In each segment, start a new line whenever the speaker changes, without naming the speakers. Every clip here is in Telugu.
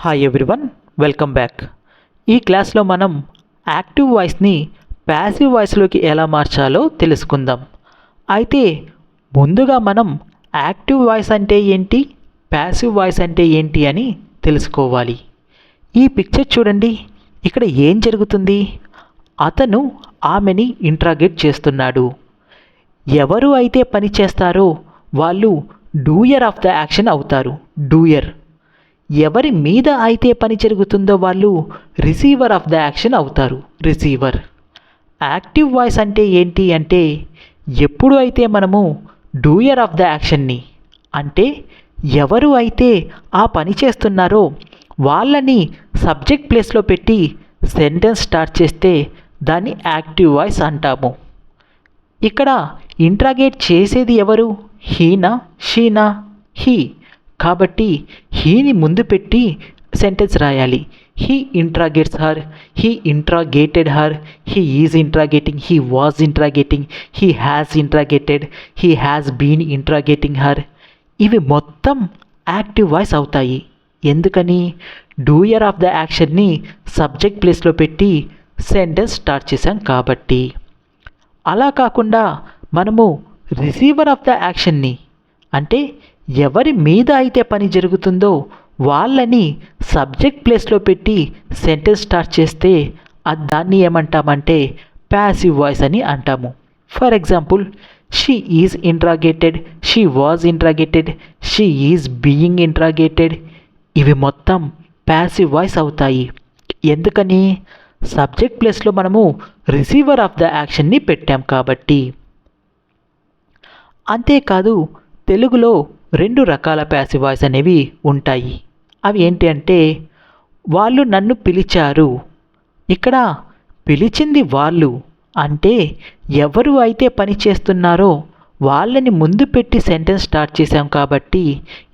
Hi everyone, welcome back. ఈ క్లాస్లో మనం యాక్టివ్ వాయిస్ని ప్యాసివ్ వాయిస్లోకి ఎలా మార్చాలో తెలుసుకుందాం. అయితే ముందుగా మనం యాక్టివ్ వాయిస్ అంటే ఏంటి, ప్యాసివ్ వాయిస్ అంటే ఏంటి అని తెలుసుకోవాలి. ఈ పిక్చర్ చూడండి, ఇక్కడ ఏం జరుగుతుంది? అతను ఆమెని ఇంట్రాగేట్ చేస్తున్నాడు. ఎవరు అయితే పని చేస్తారో వాళ్ళు డూయర్ ఆఫ్ ద యాక్షన్ అవుతారు. డూయర్. ఎవరి మీద అయితే పని జరుగుతుందో వాళ్ళు రిసీవర్ ఆఫ్ ద యాక్షన్ అవుతారు. రిసీవర్. యాక్టివ్ వాయిస్ అంటే ఏంటి అంటే, ఎప్పుడు అయితే మనము డూయర్ ఆఫ్ ద యాక్షన్ని, అంటే ఎవరు అయితే ఆ పని చేస్తున్నారో వాళ్ళని సబ్జెక్ట్ ప్లేస్లో పెట్టి సెంటెన్స్ స్టార్ట్ చేస్తే దాన్ని యాక్టివ్ వాయిస్ అంటాము. ఇక్కడ ఇంట్రాగేట్ చేసేది ఎవరు? హీనా, షీనా? హీ. కాబట్టి హీని ముందు పెట్టి సెంటెన్స్ రాయాలి. He interrogates her, he interrogated her, he is interrogating, he was interrogating, he has interrogated, he has been interrogating her. ఇవి మొత్తం యాక్టివ్ వాయిస్ అవుతాయి. ఎందుకని? డూయర్ ఆఫ్ ద యాక్షన్ని సబ్జెక్ట్ ప్లేస్లో పెట్టి సెంటెన్స్ స్టార్ట్ చేశాం కాబట్టి. అలా కాకుండా మనము రిసీవర్ ఆఫ్ ద యాక్షన్ని, అంటే ఎవరి మీద అయితే పని జరుగుతుందో వాళ్ళని సబ్జెక్ట్ ప్లేస్లో పెట్టి సెంటెన్స్ స్టార్ట్ చేస్తే దాన్ని ఏమంటామంటే ప్యాసివ్ వాయిస్ అని అంటాము. For example, she is interrogated, she was interrogated, she is being interrogated. ఇవి మొత్తం ప్యాసివ్ వాయిస్ అవుతాయి. ఎందుకని? సబ్జెక్ట్ ప్లేస్లో మనము రిసీవర్ ఆఫ్ ద యాక్షన్ని పెట్టాం కాబట్టి. అంతేకాదు, తెలుగులో 2 రకాల ప్యాసివ్ వాయిస్ అనేవి ఉంటాయి. అవి ఏంటి అంటే, వాళ్ళు నన్ను పిలిచారు. ఇక్కడ పిలిచింది వాళ్ళు, అంటే ఎవరు అయితే పని చేస్తున్నారో వాళ్ళని ముందు పెట్టి సెంటెన్స్ స్టార్ట్ చేశాం కాబట్టి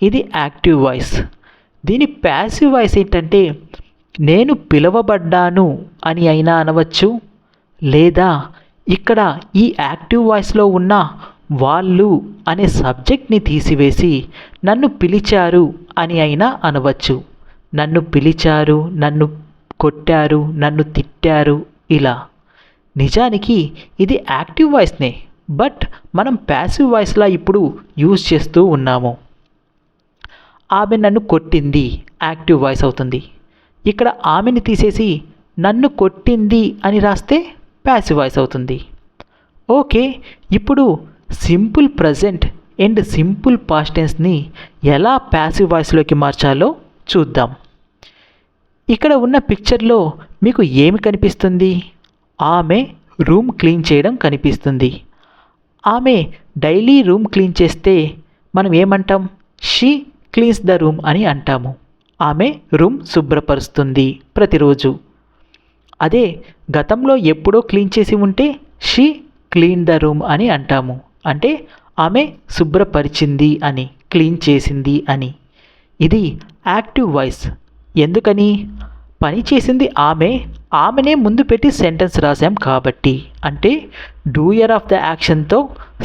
ఇది యాక్టివ్ వాయిస్. దీని ప్యాసివ్ వాయిస్ ఏంటంటే, నేను పిలవబడ్డాను అని అయినా అనవచ్చు, లేదా ఇక్కడ ఈ యాక్టివ్ వాయిస్లో ఉన్న వాళ్ళు అనే సబ్జెక్ట్ని తీసివేసి నన్ను పిలిచారు అని అయినా అనవచ్చు. నన్ను పిలిచారు, నన్ను కొట్టారు, నన్ను తిట్టారు, ఇలా. నిజానికి ఇది యాక్టివ్ వాయిస్నే, బట్ మనం ప్యాసివ్ వాయిస్లా ఇప్పుడు యూజ్ చేస్తూ ఉన్నాము. ఆమె నన్ను కొట్టింది యాక్టివ్ వాయిస్ అవుతుంది. ఇక్కడ ఆమెని తీసేసి నన్ను కొట్టింది అని రాస్తే ప్యాసివ్ వాయిస్ అవుతుంది. ఓకే, ఇప్పుడు simple present and simple past టెన్స్ని ఎలా ప్యాసివ్ వాయిస్లోకి మార్చాలో చూద్దాం. ఇక్కడ ఉన్న పిక్చర్లో మీకు ఏమి కనిపిస్తుంది? ఆమె రూమ్ క్లీన్ చేయడం కనిపిస్తుంది. ఆమె డైలీ రూమ్ క్లీన్ చేస్తే మనం ఏమంటాం? షీ క్లీన్స్ ద రూమ్ అని అంటాము. ఆమె రూమ్ శుభ్రపరుస్తుంది ప్రతిరోజు. అదే గతంలో ఎప్పుడో క్లీన్ చేసి ఉంటే షీ క్లీన్ ద రూమ్ అని అంటాము. అంటే ఆమె శుభ్రపరిచింది అని, క్లీన్ చేసింది అని. ఇది యాక్టివ్ వాయిస్. ఎందుకని? పని చేసింది ఆమె, ఆమెనే ముందు పెట్టి సెంటెన్స్ రాసాం కాబట్టి. అంటే డూయర్ ఆఫ్ ద యాక్షన్తో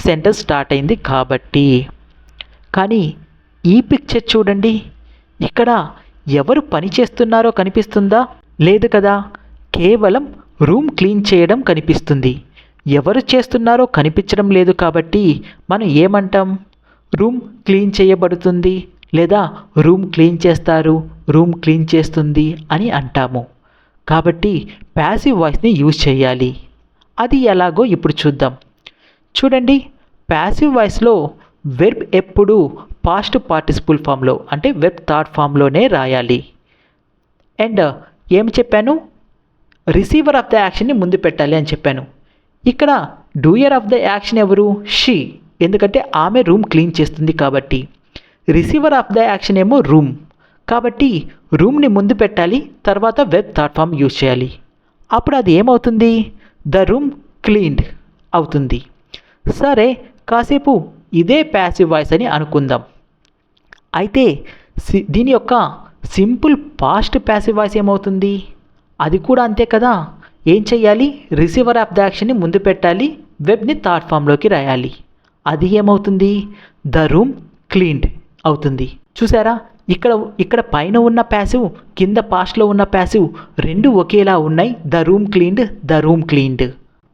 సెంటెన్స్ స్టార్ట్ అయింది కాబట్టి. కానీ ఈ పిక్చర్ చూడండి, ఇక్కడ ఎవరు పని చేస్తున్నారో కనిపిస్తుందా? లేదు కదా. కేవలం రూమ్ క్లీన్ చేయడం కనిపిస్తుంది. ఎవరు చేస్తున్నారో కనిపించడం లేదు కాబట్టి మనం ఏమంటాం? రూమ్ క్లీన్ చేయబడుతుంది, లేదా రూమ్ క్లీన్ చేస్తారు, రూమ్ క్లీన్ చేస్తుంది అని అంటాము. కాబట్టి ప్యాసివ్ వాయిస్ని యూజ్ చేయాలి. అది ఎలాగో ఇప్పుడు చూద్దాం. చూడండి, ప్యాసివ్ వాయిస్లో వెర్బ్ ఎప్పుడు పాస్ట్ పార్టిసిపుల్ ఫామ్లో, అంటే వెర్బ్ థర్డ్ ఫామ్లోనే రాయాలి. అండ్ ఏం చెప్పాను? రిసీవర్ ఆఫ్ ద యాక్షన్ని ముందు పెట్టాలి అని చెప్పాను. ఇక్కడ డూయర్ ఆఫ్ ద యాక్షన్ ఎవరు? షీ. ఎందుకంటే ఆమె రూమ్ క్లీన్ చేస్తుంది కాబట్టి. రిసీవర్ ఆఫ్ ద యాక్షన్ ఏమో రూమ్, కాబట్టి రూమ్ని ముందు పెట్టాలి, తర్వాత వెబ్ థర్డ్ ఫామ్ యూజ్ చేయాలి. అప్పుడు అది ఏమవుతుంది? ద రూమ్ క్లీన్డ్ అవుతుంది. సరే, కాసేపు ఇదే ప్యాసివ్ వాయిస్ అని అనుకుందాం. అయితే దీని యొక్క సింపుల్ పాస్ట్ ప్యాసివ్ వాయిస్ ఏమవుతుంది? అది కూడా అంతే కదా. ఏం చెయ్యాలి? రిసీవర్ ఆఫ్ ద యాక్షన్ని ముందు పెట్టాలి, వెబ్ని థర్డ్ ఫామ్లోకి రాయాలి. అది ఏమవుతుంది? ద రూమ్ క్లీన్డ్ అవుతుంది. చూసారా, ఇక్కడ ఇక్కడ పైన ఉన్న ప్యాసివ్, కింద పాస్ట్లో ఉన్న ప్యాసివ్ రెండు ఒకేలా ఉన్నాయి. The room cleaned, the room cleaned.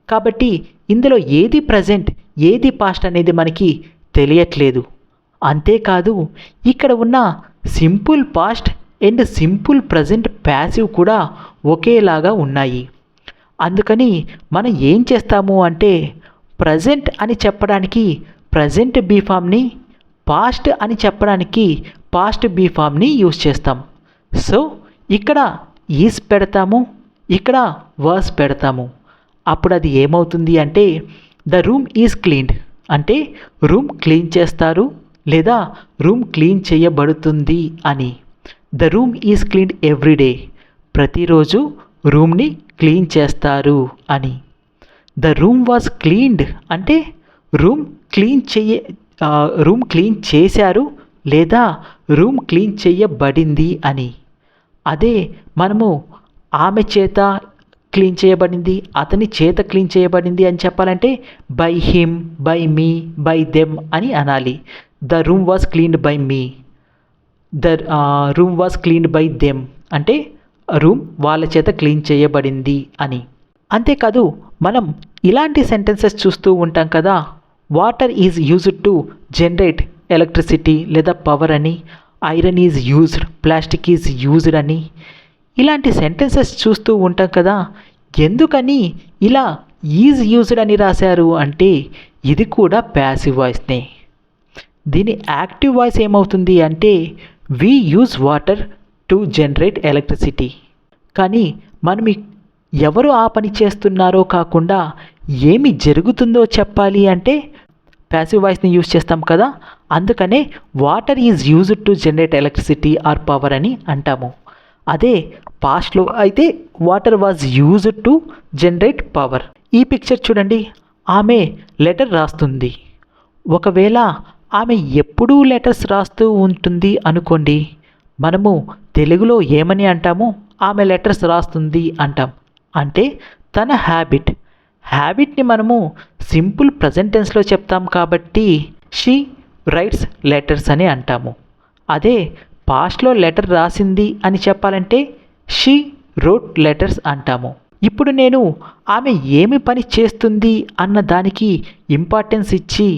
కాబట్టి ఇందులో ఏది ప్రజెంట్, ఏది పాస్ట్ అనేది మనకి తెలియట్లేదు. అంతేకాదు ఇక్కడ ఉన్న simple past and simple present passive కూడా ఒకేలాగా ఉన్నాయి. అందుకని మనం ఏం చేస్తాము అంటే ప్రజెంట్ అని చెప్పడానికి ప్రజెంట్ బీ ఫామ్ని, పాస్ట్ అని చెప్పడానికి పాస్ట్ బీ ఫామ్ని యూజ్ చేస్తాం. సో ఇక్కడ ఈజ్ పెడతాము, ఇక్కడ వర్స్ పెడతాము. అప్పుడు అది ఏమవుతుంది అంటే ద రూమ్ ఈజ్ క్లీన్డ్ అంటే రూమ్ క్లీన్ చేస్తారు లేదా రూమ్ క్లీన్ చేయబడుతుంది అని. The room is cleaned everyday ప్రతిరోజు రూమ్ని క్లీన్ చేస్తారు అని. ద రూమ్ వాజ్ క్లీన్డ్ అంటే రూమ్ క్లీన్ చేశారు లేదా రూమ్ క్లీన్ చేయబడింది అని. అదే మనము ఆమె చేత క్లీన్ చేయబడింది, అతని చేత క్లీన్ చేయబడింది అని చెప్పాలంటే by him, by me, by them అని అనాలి. The room was cleaned by me, the room was cleaned by them అంటే రూమ్ వాళ్ళ చేత క్లీన్ చేయబడింది అని. అంతేకాదు మనం ఇలాంటి సెంటెన్సెస్ చూస్తూ ఉంటాం కదా. Water is used to generate electricity లేదా పవర్ అని, iron is used, plastic is used అని. ఇలాంటి సెంటెన్సెస్ చూస్తూ ఉంటాం కదా. ఎందుకని ఇలా ఈజ్ యూజ్డ్ అని రాశారు అంటే ఇది కూడా ప్యాసివ్ వాయిస్నే. దీని యాక్టివ్ వాయిస్ ఏమవుతుంది అంటే we use water to generate electricity. కానీ మనం ఎవరు ఆ పని చేస్తున్నారో కాకుండా ఏమి జరుగుతుందో చెప్పాలి అంటే ప్యాసివ్ వాయిస్ని యూజ్ చేస్తాం కదా. అందుకనే water is used to generate electricity or power అని అంటాము. అదే పాస్ట్లో అయితే water was used to generate power. ఈ పిక్చర్ చూడండి, ఆమె లెటర్ రాస్తుంది. ఒకవేళ ఆమె ఎప్పుడూ లెటర్స్ రాస్తూ ఉంటుంది అనుకోండి, మనము తెలుగులో ఏమని అంటాము? ఆమె లెటర్స్ రాస్తుంది అంటాం. అంటే తన హ్యాబిట్ని మనము సింపుల్ ప్రజెంట్ టెన్స్లో చెప్తాం కాబట్టి షీ రైట్స్ లెటర్స్ అని అంటాము. అదే పాస్ట్లో లెటర్ రాసింది అని చెప్పాలంటే షీ రోట్ లెటర్స్ అంటాము. ఇప్పుడు నేను ఆమె ఏమి పని చేస్తుంది అన్న దానికి ఇంపార్టెన్స్ ఇచ్చి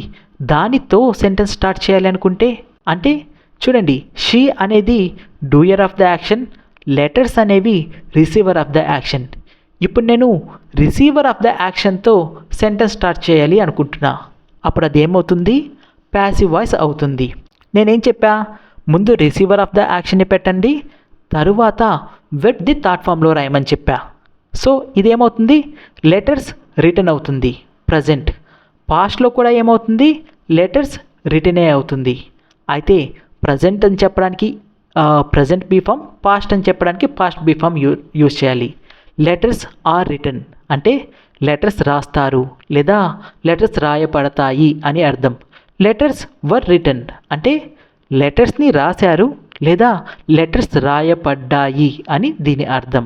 దానితో సెంటెన్స్ స్టార్ట్ చేయాలి అనుకుంటే, అంటే చూడండి, షీ అనేది doer of the action, letters అనేవి రిసీవర్ ఆఫ్ ద యాక్షన్. ఇప్పుడు నేను రిసీవర్ ఆఫ్ ద యాక్షన్తో సెంటెన్స్ స్టార్ట్ చేయాలి అనుకుంటున్నా. అప్పుడు అది ఏమవుతుంది? ప్యాసివ్ వాయిస్ అవుతుంది. నేనేం చెప్పా? ముందు రిసీవర్ ఆఫ్ ద యాక్షన్ని పెట్టండి, తరువాత వెబ్ ది థాట్ ఫామ్లో రాయమని చెప్పా. సో ఇదేమవుతుంది? లెటర్స్ రిటర్న్ అవుతుంది ప్రజెంట్. పాస్ట్లో కూడా ఏమవుతుంది? లెటర్స్ రిటర్నే అవుతుంది. అయితే ప్రజెంట్ అని చెప్పడానికి ప్రజెంట్ బీ ఫామ్, పాస్ట్ అని చెప్పడానికి పాస్ట్ బీ ఫామ్ యూజ్ చేయాలి. లెటర్స్ ఆర్ రిటర్న్ అంటే లెటర్స్ రాస్తారు లేదా లెటర్స్ రాయబడతాయి అని అర్థం. లెటర్స్ వర్ రిటర్న్ అంటే లెటర్స్ని రాశారు లేదా లెటర్స్ రాయబడ్డాయి అని దీని అర్థం.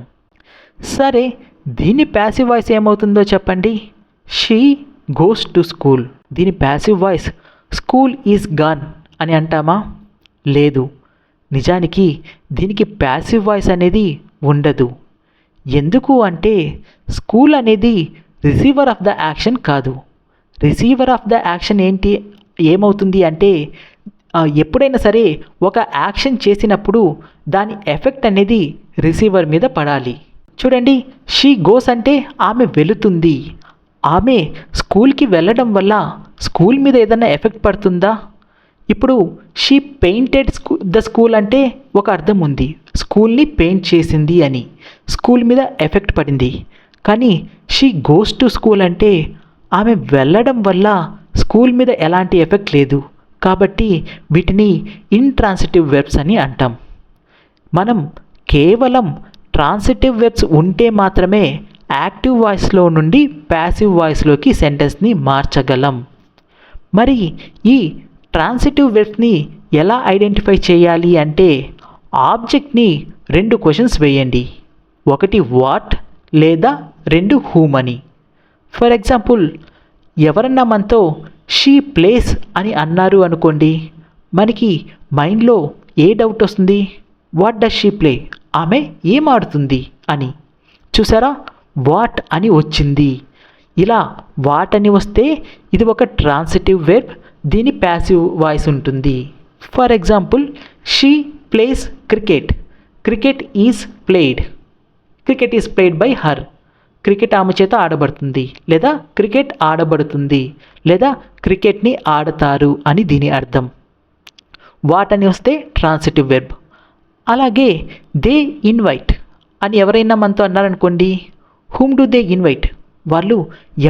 సరే, దీని ప్యాసివ్ వాయిస్ ఏమవుతుందో చెప్పండి. She goes to school. దీని passive voice school is gone అని అంటామా? లేదు. నిజానికి దీనికి ప్యాసివ్ వాయిస్ అనేది ఉండదు. ఎందుకు అంటే స్కూల్ అనేది రిసీవర్ ఆఫ్ ద యాక్షన్ కాదు. రిసీవర్ ఆఫ్ ద యాక్షన్ ఏమవుతుంది అంటే ఎప్పుడైనా సరే ఒక యాక్షన్ చేసినప్పుడు దాని ఎఫెక్ట్ అనేది రిసీవర్ మీద పడాలి. చూడండి, షీ గోస్ అంటే ఆమె వెళుతుంది. ఆమె స్కూల్కి వెళ్ళడం వల్ల స్కూల్ మీద ఏదైనా ఎఫెక్ట్ పడుతుందా? ఇప్పుడు షీ పెయింటెడ్ ద స్కూల్ అంటే ఒక అర్థం ఉంది, స్కూల్ని పెయింట్ చేసింది అని, స్కూల్ మీద ఎఫెక్ట్ పడింది. కానీ షీ గోస్ టు స్కూల్ అంటే ఆమె వెళ్ళడం వల్ల స్కూల్ మీద ఎలాంటి ఎఫెక్ట్ లేదు. కాబట్టి వీటిని ఇంట్రాన్సిటివ్ వెర్బ్స్ అని అంటాం. మనం కేవలం ట్రాన్సిటివ్ వెర్బ్స్ ఉంటే మాత్రమే యాక్టివ్ వాయిస్లో నుండి ప్యాసివ్ వాయిస్లోకి సెంటెన్స్ని మార్చగలం. మరి ఈ ట్రాన్సిటివ్ వెర్బ్స్ని ఎలా ఐడెంటిఫై చేయాలి అంటే ఆబ్జెక్ట్ని 2 క్వశ్చన్స్ వేయండి. ఒకటి వాట్ లేదా 2 హూమ్ అని. ఫర్ ఎగ్జాంపుల్, ఎవరన్నా మనతో షీ ప్లేస్ అని అన్నారు అనుకోండి, మనకి మైండ్లో ఏ డౌట్ వస్తుంది? What does she play? ఆమె ఏం ఆడుతుంది అని. చూసారా, వాట్ అని వచ్చింది. ఇలా వాట్ అని వస్తే ఇది ఒక ట్రాన్సిటివ్ వెర్బ్, దీని ప్యాసివ్ వాయిస్ ఉంటుంది. For example, she place cricket. Cricket is played. Cricket is played by her. Cricket ఆమె చేత ఆడబడుతుంది, లేదా క్రికెట్ ఆడబడుతుంది, లేదా క్రికెట్ని ఆడతారు అని దీని అర్థం. వాట్ అని వస్తే ట్రాన్సిటివ్ వెర్బ్. అలాగే దే ఇన్వైట్ అని ఎవరైనా మనతో అన్నారనుకోండి, హూమ్ డు దే ఇన్వైట్? వాళ్ళు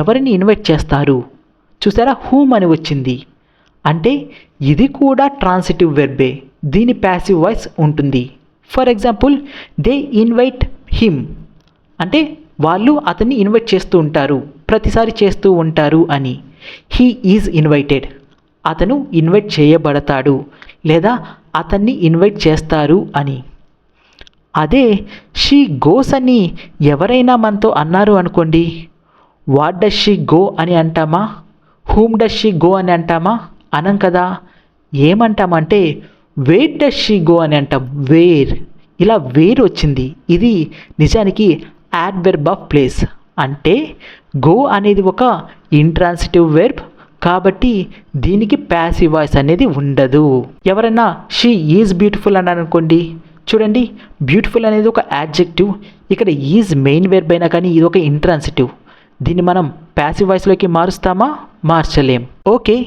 ఎవరిని ఇన్వైట్ చేస్తారు? చూసారా, హూమ్ అని వచ్చింది. అంటే ఇది కూడా ట్రాన్సిటివ్ వెర్బే, దీని ప్యాసివ్ వాయిస్ ఉంటుంది. For example, they invite him అంటే వాళ్ళు అతన్ని ఇన్వైట్ చేస్తూ ఉంటారు, ప్రతిసారి చేస్తూ ఉంటారు అని. హీ ఈజ్ ఇన్వైటెడ్, అతను ఇన్వైట్ చేయబడతాడు, లేదా అతన్ని ఇన్వైట్ చేస్తారు అని. అదే షీ గోస్ అని ఎవరైనా మనతో అన్నారు అనుకోండి, వాట్ డస్ షీ గో అని అంటామా? హూమ్ డస్ షీ గో అని అంటామా? అనం కదా. ఏమంటామంటే వేర్ డస్ షీ గో అని అంటాం. వేర్. ఇలా వేర్ వచ్చింది. ఇది నిజానికి యాడ్వర్బ్ ఆఫ్ ప్లేస్. అంటే గో అనేది ఒక ఇంట్రాన్సిటివ్ వెర్బ్, కాబట్టి దీనికి ప్యాసివ్ వాయిస్ అనేది ఉండదు. ఎవరైనా షీ ఈజ్ బ్యూటిఫుల్ అన్నారు అనుకోండి, చూడండి, బ్యూటిఫుల్ అనేది ఒక యాడ్జెక్టివ్. ఇక్కడ ఈజ్ మెయిన్ వెర్బ్ అయినా కానీ ఇది ఒక ఇంట్రాన్సిటివ్. దీన్ని మనం ప్యాసివ్ వాయిస్లోకి మారుస్తామా? మార్చలేం. ఓకే,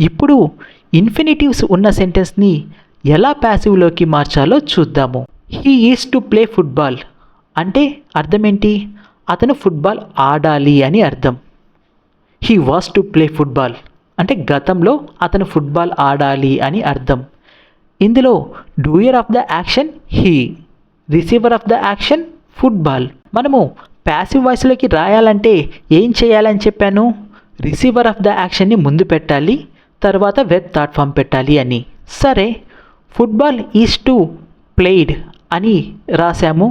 ఇప్పుడు ఇన్ఫినిటివ్స్ ఉన్న సెంటెన్స్ని ఎలా ప్యాసివ్లోకి మార్చాలో చూద్దాము. He is to play football అంటే అర్థం ఏంటి? అతను ఫుట్బాల్ ఆడాలి అని అర్థం. He was to play football అంటే గతంలో అతను ఫుట్బాల్ ఆడాలి అని అర్థం. ఇందులో doer of the action he, receiver of the action football. మనము ప్యాసివ్ వాయిస్లోకి రాయాలంటే ఏం చేయాలని చెప్పాను? రిసీవర్ ఆఫ్ ద యాక్షన్ని ముందు పెట్టాలి, తర్వాత వెర్బ్ థర్డ్ ఫామ్ పెట్టాలి అని. సరే, ఫుట్బాల్ ఈజ్ టు ప్లేడ్ అని రాసాము,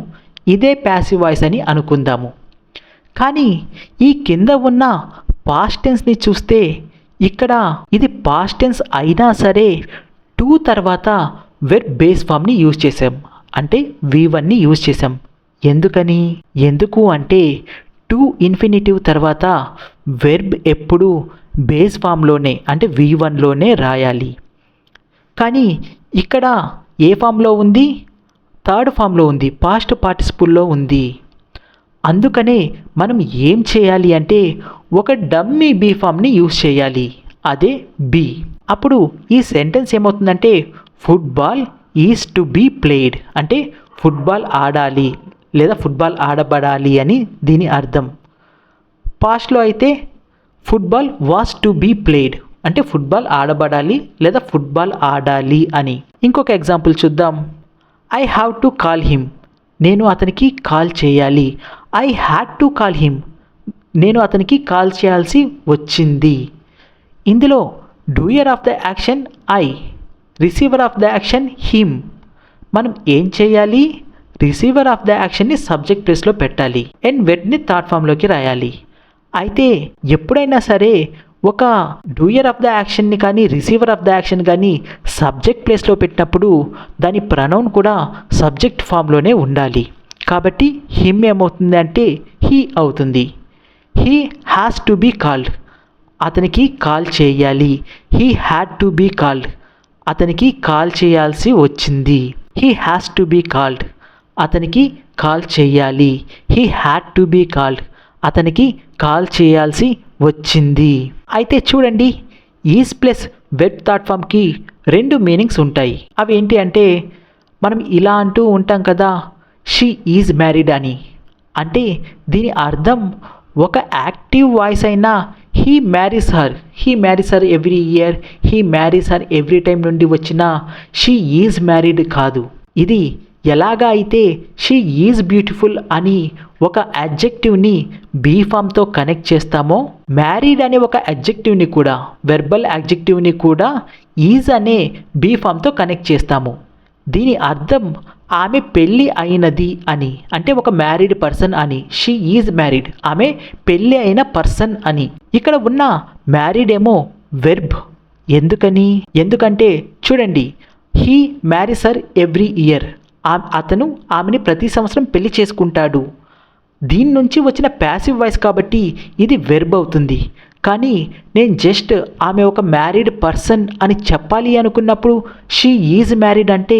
ఇదే ప్యాసివ్ వాయిస్ అని అనుకుందాము. కానీ ఈ కింద ఉన్న పాస్ట్ టెన్స్ని చూస్తే ఇక్కడ ఇది పాస్ట్ టెన్స్ అయినా సరే టు తర్వాత వెర్బ్ బేస్ ఫామ్ని యూజ్ చేసాం, అంటే V1ని యూజ్ చేసాం. ఎందుకు అంటే టు ఇన్ఫినిటివ్ తర్వాత వెర్బ్ ఎప్పుడు బేస్ ఫామ్లోనే అంటే V1లోనే రాయాలి. కానీ ఇక్కడ ఏ ఫామ్లో ఉంది? థర్డ్ ఫామ్లో ఉంది, పాస్ట్ పార్టిసిపుల్లో ఉంది. అందుకనే మనం ఏం చేయాలి అంటే ఒక డమ్మీ బీ ఫామ్ని యూజ్ చేయాలి, అదే బీ. అప్పుడు ఈ సెంటెన్స్ ఏమవుతుందంటే football is to be played అంటే ఫుట్బాల్ ఆడాలి లేదా ఫుట్బాల్ ఆడబడాలి అని దీని అర్థం. పాస్ట్లో అయితే football was to be played అంటే ఫుట్బాల్ ఆడబడాలి లేదా ఫుట్బాల్ ఆడాలి అని. ఇంకొక ఎగ్జాంపుల్ చూద్దాం. I have to call him, నేను అతనికి కాల్ చేయాలి. I had to call him, నేను అతనికి కాల్ చేయాల్సి వచ్చింది. ఇందులో doer of the action I, receiver of the action him. మనం ఏం చేయాలి? రిసీవర్ ఆఫ్ ద యాక్షన్ని సబ్జెక్ట్ ప్లేస్లో పెట్టాలి అండ్ వెర్బ్ని థర్డ్ ఫామ్లోకి రాయాలి. అయితే ఎప్పుడైనా సరే ఒక డూయర్ ఆఫ్ ద యాక్షన్ని కానీ రిసీవర్ ఆఫ్ ద యాక్షన్ కానీ సబ్జెక్ట్ ప్లేస్లో పెట్టినప్పుడు దాని ప్రనౌన్ కూడా సబ్జెక్ట్ ఫామ్లోనే ఉండాలి. కాబట్టి హిమ్ ఏమవుతుంది అంటే హీ అవుతుంది. He has to be called, అతనికి కాల్ చేయాలి. He had to be called, అతనికి కాల్ చేయాల్సి వచ్చింది. He has to be called, అతనికి కాల్ చేయాలి. He had to be called, అతనికి కాల్ చేయాల్సి వచ్చింది. అయితే చూడండి, ఈజ్ ప్లస్ వెర్బ్ థర్డ్ ఫామ్కి రెండు మీనింగ్స్ ఉంటాయి. అవి ఏంటి అంటే మనం ఇలా అంటూ ఉంటాం కదా, షీ ఈజ్ మ్యారీడ్ అని. అంటే దీని అర్థం ఒక యాక్టివ్ వాయిస్ అయినా he marries her every year, he marries her every time నుండి వచ్చిన షీ ఈజ్ మ్యారీడ్ కాదు. ఇది ఎలాగా అయితే షీ ఈజ్ బ్యూటిఫుల్ అని ఒక అడ్జెక్టివ్ని బీ ఫామ్తో కనెక్ట్ చేస్తామో, మ్యారీడ్ అనే ఒక అడ్జెక్టివ్ని కూడా వెర్బల్ అడ్జెక్టివ్ని కూడా ఈజ్ అనే బీ ఫామ్తో కనెక్ట్ చేస్తాము. దీని అర్థం ఆమె పెళ్ళి అయినది అని, అంటే ఒక మ్యారీడ్ పర్సన్ అని. షీ ఈజ్ మ్యారీడ్, ఆమె పెళ్ళి అయిన పర్సన్ అని. ఇక్కడ ఉన్న మ్యారీడ్ ఏమో వెర్బ్. ఎందుకంటే చూడండి, he marries her every year. అతను ఆమెని ప్రతి సంవత్సరం పెళ్లి చేసుకుంటాడు. దీని నుంచి వచ్చిన ప్యాసివ్ వాయిస్ కాబట్టి ఇది వెర్బ్ అవుతుంది. కానీ నేను జస్ట్ ఆమె ఒక మ్యారీడ్ పర్సన్ అని చెప్పాలి అనుకున్నప్పుడు షీ ఈజ్ మ్యారీడ్ అంటే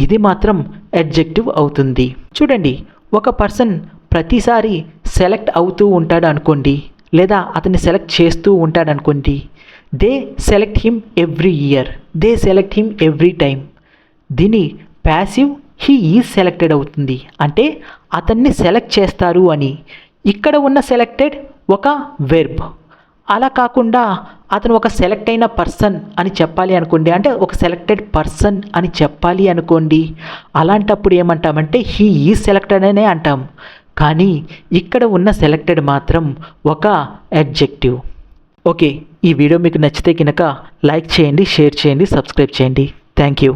ఇది మాత్రం అడ్జెక్టివ్ అవుతుంది. చూడండి, ఒక పర్సన్ ప్రతిసారి సెలెక్ట్ అవుతూ ఉంటాడు అనుకోండి, లేదా అతన్ని సెలెక్ట్ చేస్తూ ఉంటాడు అనుకోండి. They select him every year, they select him every time. దీని ప్యాసివ్ హీ ఈజ్ సెలెక్టెడ్ అవుతుంది, అంటే అతన్ని సెలెక్ట్ చేస్తారు అని. ఇక్కడ ఉన్న సెలెక్టెడ్ ఒక వెర్బ్. అలా కాకుండా అతను ఒక సెలెక్ట్ అయిన పర్సన్ అని చెప్పాలి అనుకోండి, అంటే ఒక సెలెక్టెడ్ పర్సన్ అని చెప్పాలి అనుకోండి, అలాంటప్పుడు ఏమంటామంటే హీ ఈజ్ సెలెక్టెడ్ అనే అంటాం. కానీ ఇక్కడ ఉన్న సెలెక్టెడ్ మాత్రం ఒక అడ్జెక్టివ్. ఓకే, ఈ వీడియో మీకు నచ్చితే కనుక లైక్ చేయండి, షేర్ చేయండి, సబ్స్క్రైబ్ చేయండి. Thank you.